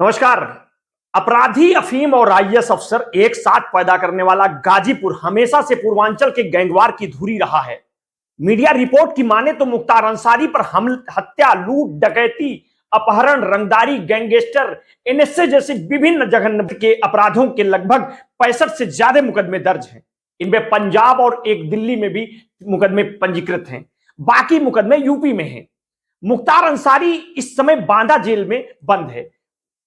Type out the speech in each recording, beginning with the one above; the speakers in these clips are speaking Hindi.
नमस्कार। अपराधी, अफीम और आईएएस अफसर एक साथ पैदा करने वाला गाजीपुर हमेशा से पूर्वांचल के गैंगवार की धुरी रहा है। मीडिया रिपोर्ट की माने तो मुख्तार अंसारी पर हत्या, लूट, डकैती, अपहरण, रंगदारी, गैंगस्टर, एनएसए जैसे विभिन्न जघन्य के अपराधों के लगभग 65 से ज्यादा मुकदमे दर्ज हैं। इनमें पंजाब और एक दिल्ली में भी मुकदमे पंजीकृत हैं। बाकी मुकदमे यूपी में हैं। मुख्तार अंसारी इस समय बांदा जेल में बंद है।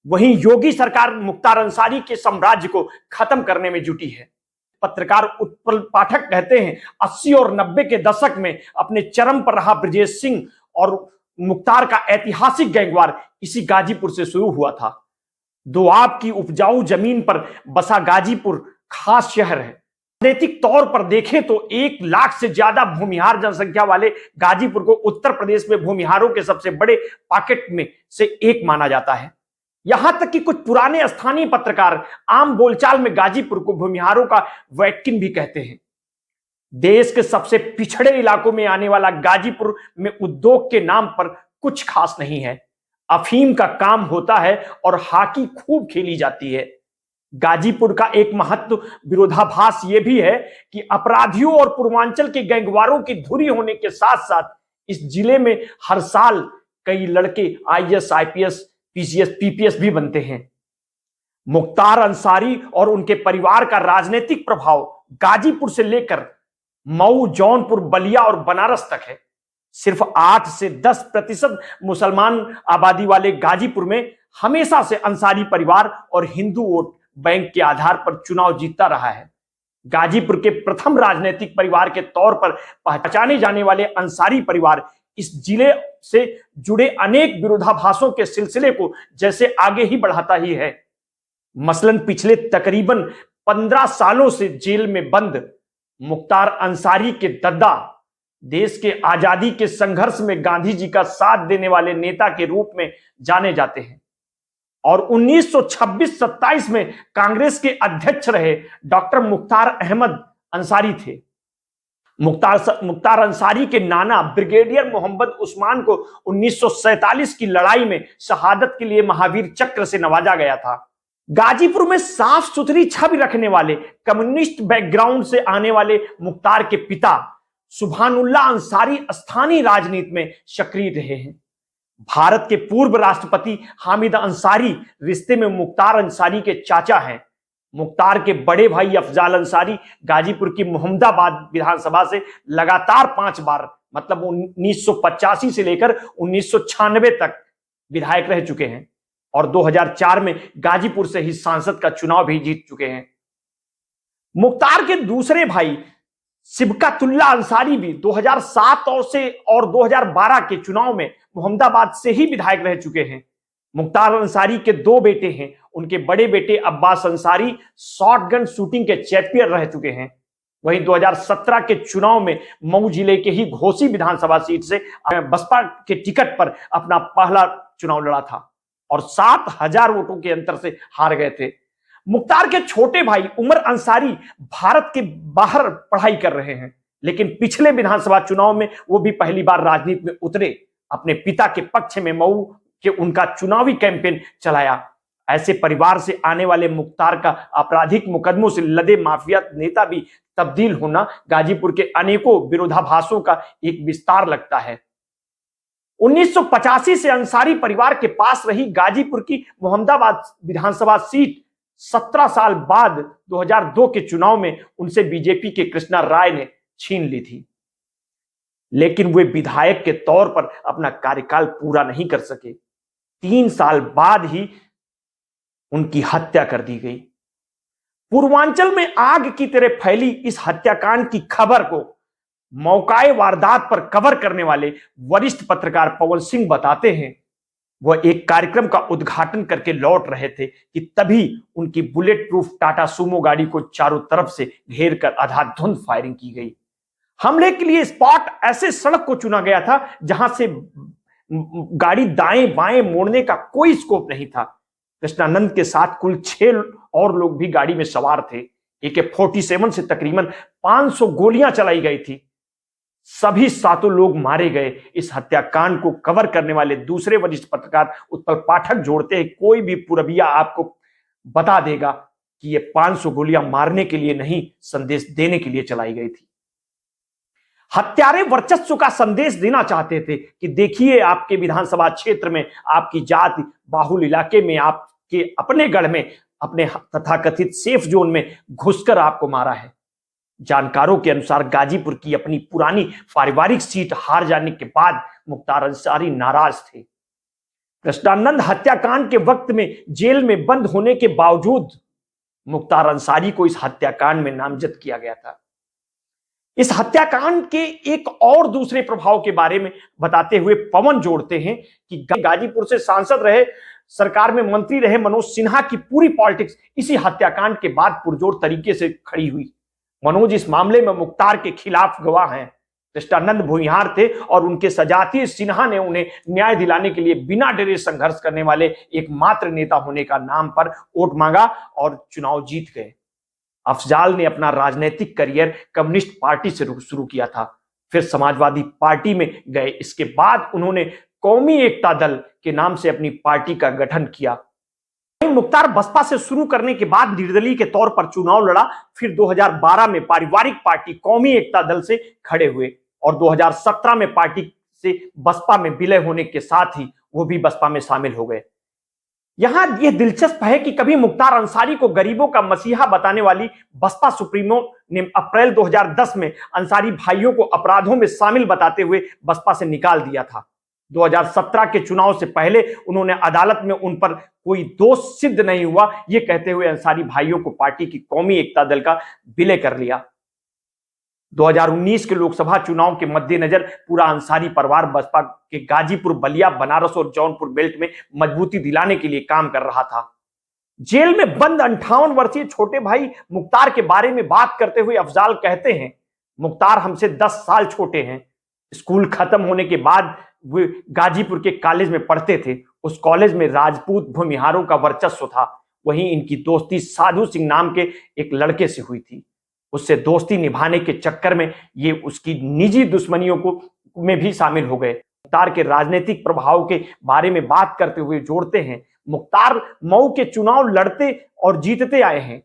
वहीं योगी सरकार मुख्तार अंसारी के साम्राज्य को खत्म करने में जुटी है। पत्रकार उत्पल पाठक कहते हैं 80 और 90 के दशक में अपने चरम पर रहा ब्रजेश सिंह और मुख्तार का ऐतिहासिक गैंगवार इसी गाजीपुर से शुरू हुआ था। दोआब की उपजाऊ जमीन पर बसा गाजीपुर खास शहर है। राजनीतिक तौर पर देखें तो 1 लाख से ज्यादा भूमिहार जनसंख्या वाले गाजीपुर को उत्तर प्रदेश में भूमिहारों के सबसे बड़े पॉकेट में से एक माना जाता है। यहां तक कि कुछ पुराने स्थानीय पत्रकार आम बोलचाल में गाजीपुर को भूमिहारों का वैटकिन भी कहते हैं। देश के सबसे पिछड़े इलाकों में आने वाला गाजीपुर में उद्योग के नाम पर कुछ खास नहीं है। अफीम का काम होता है और हॉकी खूब खेली जाती है। गाजीपुर का एक महत्व विरोधाभास यह भी है कि अपराधियों और पूर्वांचल के गैंगवारों की धुरी होने के साथ साथ इस जिले में हर साल कई लड़के आईएएस, आईपीएस, पीसीएस, पीपीएस भी बनते हैं। मुख्तार अंसारी और उनके परिवार का राजनीतिक प्रभाव गाजीपुर से लेकर मऊ, जौनपुर, बलिया और बनारस तक है। सिर्फ 8 से 10% मुसलमान आबादी वाले गाजीपुर में हमेशा से अंसारी परिवार और हिंदू वोट बैंक के आधार पर चुनाव जीतता रहा है। गाजीपुर के प्रथम राजनीतिक परिवार के तौर पर पहचाने जाने वाले अंसारी परिवार इस जिले से जुड़े अनेक विरोधाभासों के सिलसिले को जैसे आगे ही बढ़ाता ही है। मसलन पिछले तकरीबन 15 सालों से जेल में बंद मुख्तार अंसारी के दद्दा देश के आजादी के संघर्ष में गांधी जी का साथ देने वाले नेता के रूप में जाने जाते हैं और 1926-27 में कांग्रेस के अध्यक्ष रहे डॉक्टर मुख्तार अहमद अंसारी थे। मुख्तार अंसारी के नाना ब्रिगेडियर मोहम्मद उस्मान को 1947 की लड़ाई में शहादत के लिए महावीर चक्र से नवाजा गया था। गाजीपुर में साफ सुथरी छवि रखने वाले कम्युनिस्ट बैकग्राउंड से आने वाले मुख्तार के पिता सुभानुल्लाह अंसारी स्थानीय राजनीति में सक्रिय रहे हैं। भारत के पूर्व राष्ट्रपति हामिद अंसारी रिश्ते में मुख्तार अंसारी के चाचा हैं। मुख्तार के बड़े भाई अफजाल अंसारी गाजीपुर की मोहम्मदाबाद विधानसभा से लगातार 5 बार मतलब 1985 से लेकर 1996 तक विधायक रह चुके हैं और 2004 में गाजीपुर से ही सांसद का चुनाव भी जीत चुके हैं। मुख्तार के दूसरे भाई सिबकतुल्ला अंसारी भी 2007 और 2012 के चुनाव में मोहम्मदाबाद से ही विधायक रह चुके हैं। मुख्तार अंसारी के 2 बेटे हैं। उनके बड़े बेटे अब्बास अंसारी शॉटगन शूटिंग के चैंपियन रह चुके हैं। वहीं 2017 के चुनाव में मऊ जिले के ही घोसी विधानसभा सीट से बसपा के टिकट पर अपना पहला चुनाव लड़ा था और 7,000 वोटों के अंतर से हार गए थे। मुख्तार के छोटे भाई उमर अंसारी भारत के बाहर पढ़ाई कर रहे हैं, लेकिन पिछले विधानसभा चुनाव में वो भी पहली बार राजनीति में उतरे। अपने पिता के पक्ष में मऊ के उनका चुनावी कैंपेन चलाया। ऐसे परिवार से आने वाले मुख्तार का आपराधिक मुकदमों से लदे माफिया नेता भी तब्दील होना गाजीपुर के अनेकों विरोधाभासों का एक विस्तार लगता है। 1985 से अंसारी परिवार के पास रही गाजीपुर की मोहम्मदाबाद विधानसभा सीट 17 साल बाद 2002 के चुनाव में उनसे बीजेपी के कृष्णा राय ने छीन ली थी, लेकिन वे विधायक के तौर पर अपना कार्यकाल पूरा नहीं कर सके। 3 साल बाद ही उनकी हत्या कर दी गई। पूर्वांचल में आग की तरह फैली इस हत्याकांड की खबर को मौकाए वारदात पर कवर करने वाले वरिष्ठ पत्रकार पवन सिंह बताते हैं वह एक कार्यक्रम का उद्घाटन करके लौट रहे थे कि तभी उनकी बुलेट प्रूफ टाटा सूमो गाड़ी को चारों तरफ से घेर कर आधाधुंध फायरिंग की गई। हमले के लिए स्पॉट ऐसे सड़क को चुना गया था जहां से गाड़ी दाएं बाएं मोड़ने का कोई स्कोप नहीं था। कृष्णानंद के साथ कुल 6 और लोग भी गाड़ी में सवार थे। AK-47 से तकरीबन 500 गोलियां चलाई गई थी। सभी सातों लोग मारे गए। इस हत्याकांड को कवर करने वाले दूसरे वरिष्ठ पत्रकार उत्पल पाठक जोड़ते हैं, कोई भी पूरबिया आपको बता देगा कि ये 500 गोलियां मारने के लिए नहीं, संदेश देने के लिए चलाई गई थी। हत्यारे वर्चस्व का संदेश देना चाहते थे कि देखिए, आपके विधानसभा क्षेत्र में, आपकी जाति बाहुल इलाके में, आपके अपने गढ़ में, अपने तथाकथित सेफ जोन में घुसकर आपको मारा है। जानकारों के अनुसार गाजीपुर की अपनी पुरानी पारिवारिक सीट हार जाने के बाद मुख्तार अंसारी नाराज थे। कृष्णानंद हत्याकांड के वक्त में जेल में बंद होने के बावजूद मुख्तार अंसारी को इस हत्याकांड में नामजद किया गया था। इस हत्याकांड के एक और दूसरे प्रभाव के बारे में बताते हुए पवन जोड़ते हैं कि गाजीपुर से सांसद रहे, सरकार में मंत्री रहे मनोज सिन्हा की पूरी पॉलिटिक्स इसी हत्याकांड के बाद पुरजोर तरीके से खड़ी हुई। मनोज इस मामले में मुख्तार के खिलाफ गवाह हैं। कृष्णानंद भूमिहार थे और उनके सजाती सिन्हा ने उन्हें न्याय दिलाने के लिए बिना डरे संघर्ष करने वाले एकमात्र नेता होने का नाम पर वोट मांगा और चुनाव जीत गए। अफजाल ने अपना राजनीतिक करियर कम्युनिस्ट पार्टी से शुरू किया था, फिर समाजवादी पार्टी में गए। इसके बाद उन्होंने कौमी एकता दल के नाम से अपनी पार्टी का गठन किया। मुख्तार बसपा से शुरू करने के बाद निर्दलीय के तौर पर चुनाव लड़ा, फिर 2012 में पारिवारिक पार्टी कौमी एकता दल से खड़े हुए और 2017 में पार्टी से बसपा में विलय होने के साथ ही वो भी बसपा में शामिल हो गए। यहां यह दिलचस्प है कि कभी मुख्तार अंसारी को गरीबों का मसीहा बताने वाली बसपा सुप्रीमो ने अप्रैल 2010 में अंसारी भाइयों को अपराधों में शामिल बताते हुए बसपा से निकाल दिया था। 2017 के चुनाव से पहले उन्होंने अदालत में उन पर कोई दोष सिद्ध नहीं हुआ, यह कहते हुए अंसारी भाइयों को पार्टी की कौमी एकता दल का विलय कर लिया। 2019 के लोकसभा चुनाव के मद्देनजर पूरा अंसारी परिवार बसपा के गाजीपुर, बलिया, बनारस और जौनपुर बेल्ट में मजबूती दिलाने के लिए काम कर रहा था। जेल में बंद 58 वर्षीय छोटे भाई मुख्तार के बारे में बात करते हुए अफजाल कहते हैं, मुख्तार हमसे 10 साल छोटे हैं। स्कूल खत्म होने के बाद वे गाजीपुर के कॉलेज में पढ़ते थे। उस कॉलेज में राजपूत भूमिहारों का वर्चस्व था। वहीं इनकी दोस्ती साधु सिंह नाम के एक लड़के से हुई थी। उससे दोस्ती निभाने के चक्कर में ये उसकी निजी दुश्मनियों को में भी शामिल हो गए। मुख्तार के राजनीतिक प्रभाव के बारे में बात करते हुए जोड़ते हैं, मुख्तार मऊ के चुनाव लड़ते और जीतते आए हैं।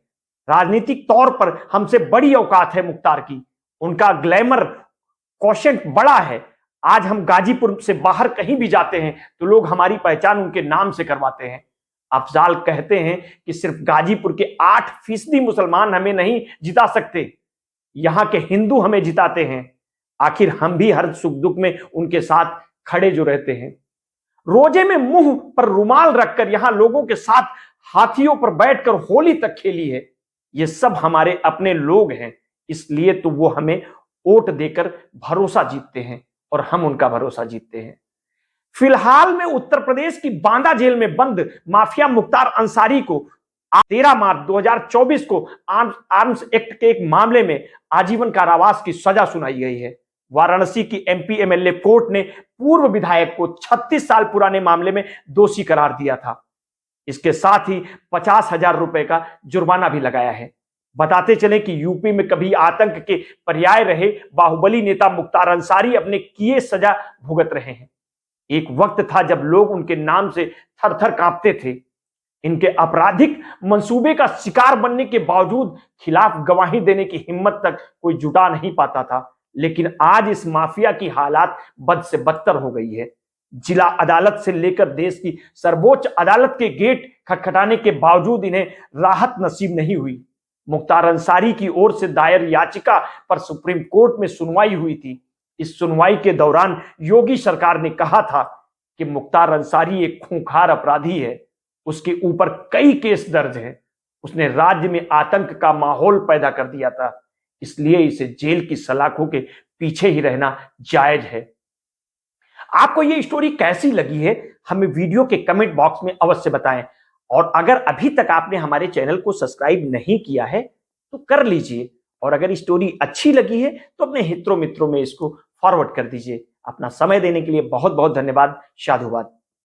राजनीतिक तौर पर हमसे बड़ी औकात है मुख्तार की। उनका ग्लैमर क्वोशेंट बड़ा है। आज हम गाजीपुर से बाहर कहीं भी जाते हैं तो लोग हमारी पहचान उनके नाम से करवाते हैं। अफजाल कहते हैं कि सिर्फ गाजीपुर के 8% मुसलमान हमें नहीं जिता सकते, यहां के हिंदू हमें जिताते हैं। आखिर हम भी हर सुख दुख में उनके साथ खड़े जो रहते हैं। रोजे में मुंह पर रुमाल रखकर यहां लोगों के साथ हाथियों पर बैठकर होली तक खेली है। ये सब हमारे अपने लोग हैं, इसलिए तो वो हमें वोट देकर भरोसा जीतते हैं और हम उनका भरोसा जीतते हैं। फिलहाल में उत्तर प्रदेश की बांदा जेल में बंद माफिया मुख्तार अंसारी को 13 मार्च 2024 को आर्म्स एक्ट के एक मामले में आजीवन कारावास की सजा सुनाई गई है। वाराणसी की एमपी एमएलए कोर्ट ने पूर्व विधायक को 36 साल पुराने मामले में दोषी करार दिया था। इसके साथ ही 50,000 रुपए का जुर्माना भी लगाया है। बताते चले कि यूपी में कभी आतंक के पर्याय रहे बाहुबली नेता मुख्तार अंसारी अपने किए सजा भुगत रहे हैं। एक वक्त था जब लोग उनके नाम से थर थर कांपते थे। इनके आपराधिक मंसूबे का शिकार बनने के बावजूद खिलाफ गवाही देने की हिम्मत तक कोई जुटा नहीं पाता था। लेकिन आज इस माफिया की हालात बद से बदतर हो गई है। जिला अदालत से लेकर देश की सर्वोच्च अदालत के गेट खटखटाने के बावजूद इन्हें राहत नसीब नहीं हुई। मुख्तार अंसारी की ओर से दायर याचिका पर सुप्रीम कोर्ट में सुनवाई हुई थी। इस सुनवाई के दौरान योगी सरकार ने कहा था कि मुख्तार अंसारी एक खूंखार अपराधी है, उसके ऊपर कई केस दर्ज हैं, उसने राज्य में आतंक का माहौल पैदा कर दिया था, इसलिए इसे जेल की सलाखों के पीछे ही रहना जायज है। आपको ये स्टोरी कैसी लगी है हमें वीडियो के कमेंट बॉक्स में अवश्य बताएं, और अगर अभी तक आपने हमारे चैनल को सब्सक्राइब नहीं किया है तो कर लीजिए, और अगर स्टोरी अच्छी लगी है तो अपने हितों मित्रों में इसको फॉरवर्ड कर दीजिए। अपना समय देने के लिए बहुत बहुत धन्यवाद। साधुवाद।